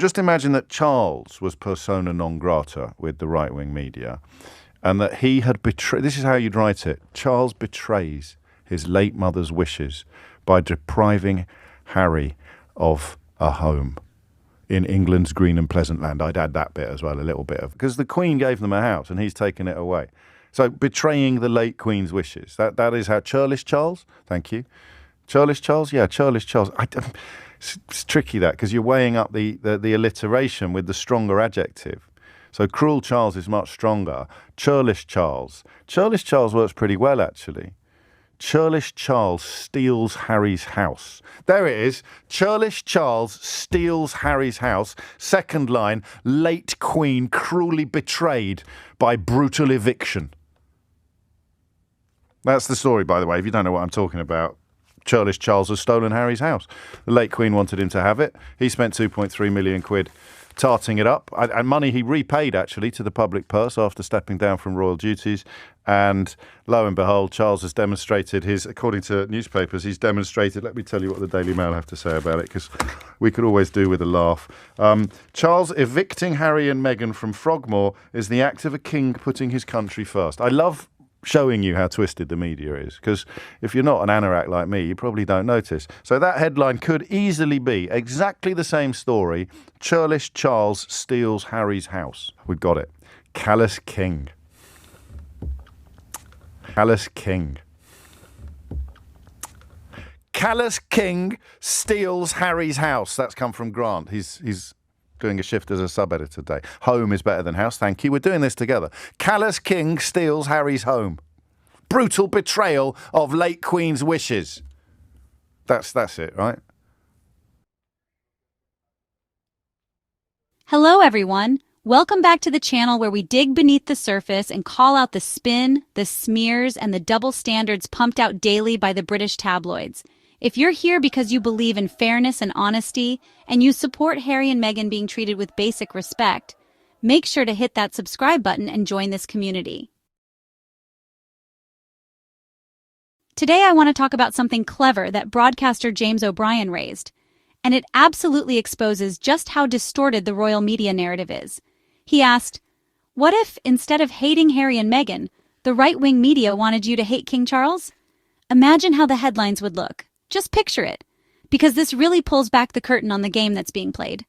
Just imagine that Charles was persona non grata with the right-wing media and that he had betrayed. This is how you'd write it. Charles betrays his late mother's wishes by depriving Harry of a home in England's green and pleasant land. I'd add that bit as well, a little bit of, because the Queen gave them a house and he's taken it away. So betraying the late Queen's wishes. That is how Churlish Charles. Thank you. Churlish Charles? Yeah, Churlish Charles. It's tricky that, because you're weighing up the alliteration with the stronger adjective. So cruel Charles is much stronger. Churlish Charles. Churlish Charles works pretty well, actually. Churlish Charles steals Harry's house. There it is. Churlish Charles steals Harry's house. Second line, late Queen cruelly betrayed by brutal eviction. That's the story, by the way, if you don't know what I'm talking about. Churlish Charles has stolen Harry's house. The late Queen wanted him to have it. He spent 2.3 million quid tarting it up, and money he repaid, actually, to the public purse after stepping down from royal duties. And lo and behold, Charles has demonstrated according to newspapers, he's demonstrated, let me tell you what the Daily Mail have to say about it, because we could always do with a laugh. Charles evicting Harry and Meghan from Frogmore is the act of a king putting his country first. I love showing you how twisted the media is, because if you're not an anorak like me, you probably don't notice. So that headline could easily be exactly the same story. Churlish Charles steals Harry's house. We've got it. Callous King. Callous King. Callous King steals Harry's house. That's come from Grant. He's doing a shift as a sub-editor today. Home is better than house, thank you. We're doing this together. Callous King steals Harry's home. Brutal betrayal of late Queen's wishes. That's it, right? Hello, everyone. Welcome back to the channel where we dig beneath the surface and call out the spin, the smears, and the double standards pumped out daily by the British tabloids. If you're here because you believe in fairness and honesty, and you support Harry and Meghan being treated with basic respect, make sure to hit that subscribe button and join this community. Today I want to talk about something clever that broadcaster James O'Brien raised, and it absolutely exposes just how distorted the royal media narrative is. He asked, what if, instead of hating Harry and Meghan, the right-wing media wanted you to hate King Charles? Imagine how the headlines would look. Just picture it, because this really pulls back the curtain on the game that's being played.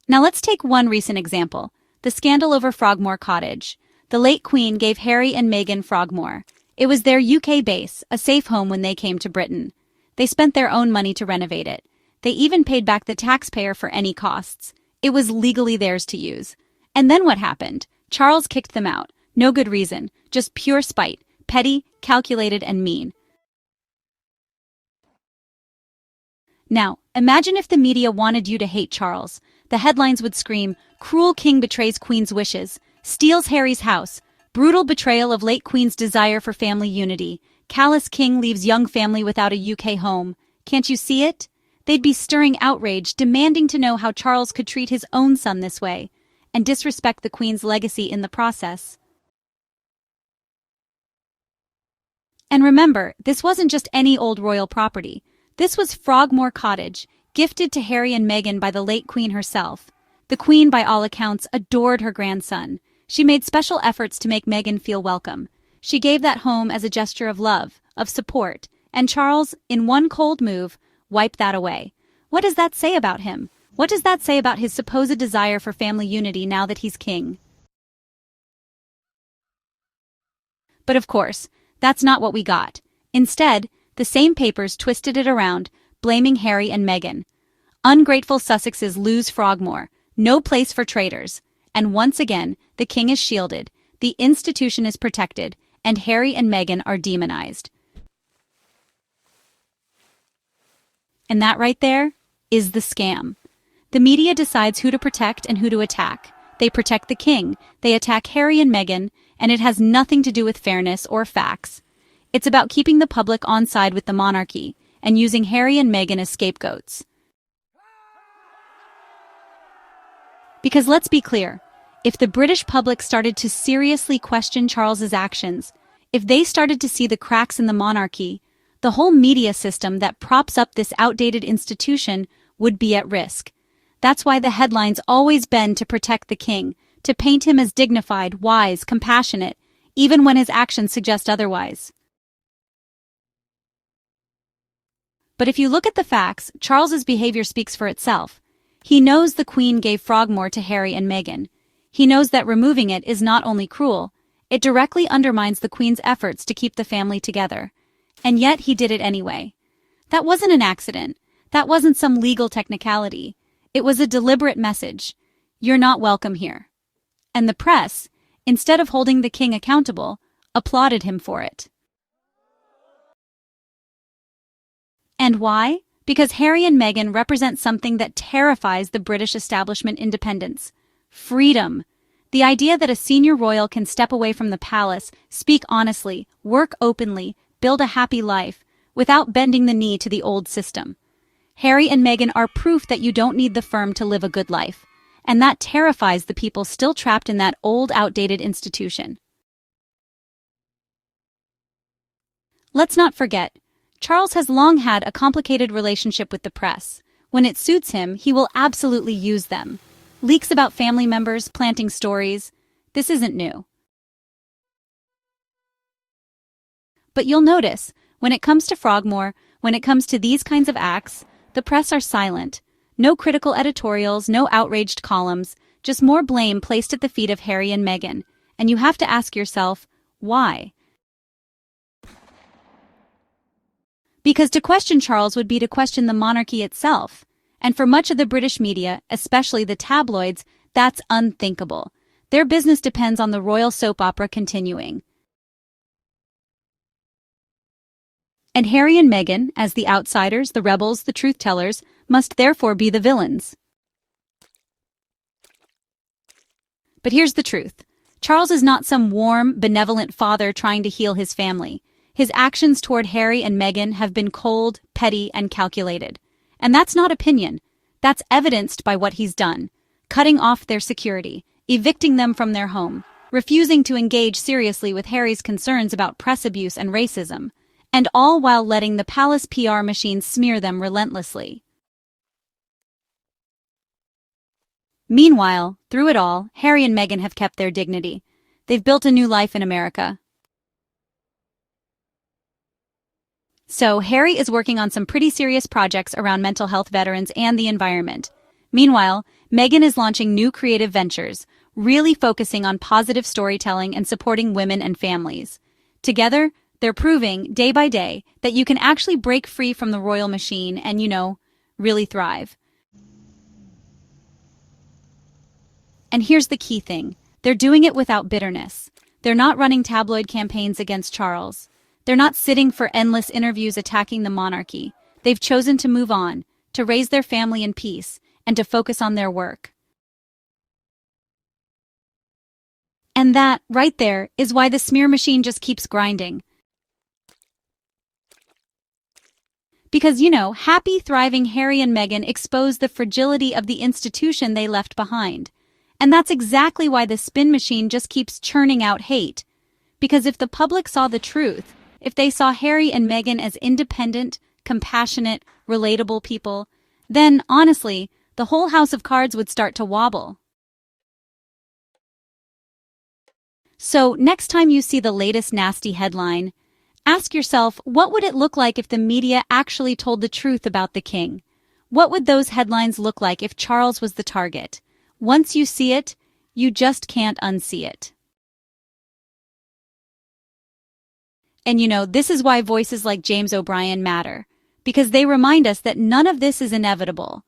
Now let's take one recent example, the scandal over Frogmore Cottage. The late Queen gave Harry and Meghan Frogmore. It was their UK base, a safe home when they came to Britain. They spent their own money to renovate it. They even paid back the taxpayer for any costs. It was legally theirs to use. And then what happened? Charles kicked them out. No good reason, just pure spite. Petty, calculated, and mean. Now, imagine if the media wanted you to hate Charles. The headlines would scream, cruel king betrays Queen's wishes, steals Harry's house, brutal betrayal of late Queen's desire for family unity, callous king leaves young family without a UK home. Can't you see it? They'd be stirring outrage, demanding to know how Charles could treat his own son this way, and disrespect the Queen's legacy in the process. And remember, this wasn't just any old royal property. This was Frogmore Cottage, gifted to Harry and Meghan by the late Queen herself. The Queen, by all accounts, adored her grandson. She made special efforts to make Meghan feel welcome. She gave that home as a gesture of love, of support, and Charles, in one cold move, wiped that away. What does that say about him? What does that say about his supposed desire for family unity now that he's king? But of course, that's not what we got. Instead, the same papers twisted it around, blaming Harry and Meghan. Ungrateful Sussexes lose Frogmore. No place for traitors. And once again, the king is shielded, the institution is protected, and Harry and Meghan are demonized. And that right there is the scam. The media decides who to protect and who to attack. They protect the king, they attack Harry and Meghan, and it has nothing to do with fairness or facts. It's about keeping the public on side with the monarchy and using Harry and Meghan as scapegoats. Because let's be clear, if the British public started to seriously question Charles's actions, if they started to see the cracks in the monarchy, the whole media system that props up this outdated institution would be at risk. That's why the headlines always bend to protect the king, to paint him as dignified, wise, compassionate, even when his actions suggest otherwise. But if you look at the facts, Charles's behavior speaks for itself. He knows the Queen gave Frogmore to Harry and Meghan. He knows that removing it is not only cruel, it directly undermines the Queen's efforts to keep the family together. And yet he did it anyway. That wasn't an accident. That wasn't some legal technicality. It was a deliberate message. You're not welcome here. And the press, instead of holding the king accountable, applauded him for it. And why? Because Harry and Meghan represent something that terrifies the British establishment independence. Freedom. The idea that a senior royal can step away from the palace, speak honestly, work openly, build a happy life, without bending the knee to the old system. Harry and Meghan are proof that you don't need the firm to live a good life. And that terrifies the people still trapped in that old, outdated institution. Let's not forget, Charles has long had a complicated relationship with the press. When it suits him, he will absolutely use them. Leaks about family members, planting stories. This isn't new. But you'll notice, when it comes to Frogmore, when it comes to these kinds of acts, the press are silent. No critical editorials, no outraged columns, just more blame placed at the feet of Harry and Meghan. And you have to ask yourself, why? Because to question Charles would be to question the monarchy itself. And for much of the British media, especially the tabloids, that's unthinkable. Their business depends on the royal soap opera continuing. And Harry and Meghan, as the outsiders, the rebels, the truth-tellers, must therefore be the villains. But here's the truth. Charles is not some warm, benevolent father trying to heal his family. His actions toward Harry and Meghan have been cold, petty, and calculated. And that's not opinion. That's evidenced by what he's done. Cutting off their security, evicting them from their home, refusing to engage seriously with Harry's concerns about press abuse and racism, and all while letting the palace PR machine smear them relentlessly. Meanwhile, through it all, Harry and Meghan have kept their dignity. They've built a new life in America. So, Harry is working on some pretty serious projects around mental health veterans and the environment. Meanwhile, Meghan is launching new creative ventures, really focusing on positive storytelling and supporting women and families. Together, they're proving, day by day, that you can actually break free from the royal machine and, really thrive. And here's the key thing. They're doing it without bitterness. They're not running tabloid campaigns against Charles. They're not sitting for endless interviews attacking the monarchy. They've chosen to move on, to raise their family in peace, and to focus on their work. And that, right there, is why the smear machine just keeps grinding. Because, happy, thriving Harry and Meghan expose the fragility of the institution they left behind. And that's exactly why the spin machine just keeps churning out hate. Because if the public saw the truth, if they saw Harry and Meghan as independent, compassionate, relatable people, then, honestly, the whole house of cards would start to wobble. So, next time you see the latest nasty headline, ask yourself, what would it look like if the media actually told the truth about the king? What would those headlines look like if Charles was the target? Once you see it, you just can't unsee it. And this is why voices like James O'Brien matter, because they remind us that none of this is inevitable.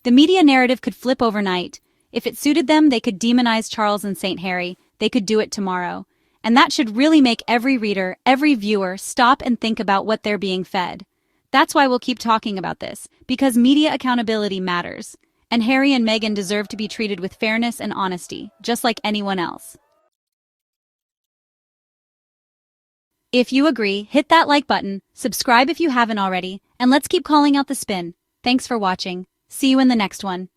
The media narrative could flip overnight. If it suited them, they could demonize Charles and St. Harry. They could do it tomorrow. And that should really make every reader, every viewer, stop and think about what they're being fed. That's why we'll keep talking about this, because media accountability matters. And Harry and Meghan deserve to be treated with fairness and honesty, just like anyone else. If you agree, hit that like button, subscribe if you haven't already, and let's keep calling out the spin. Thanks for watching. See you in the next one.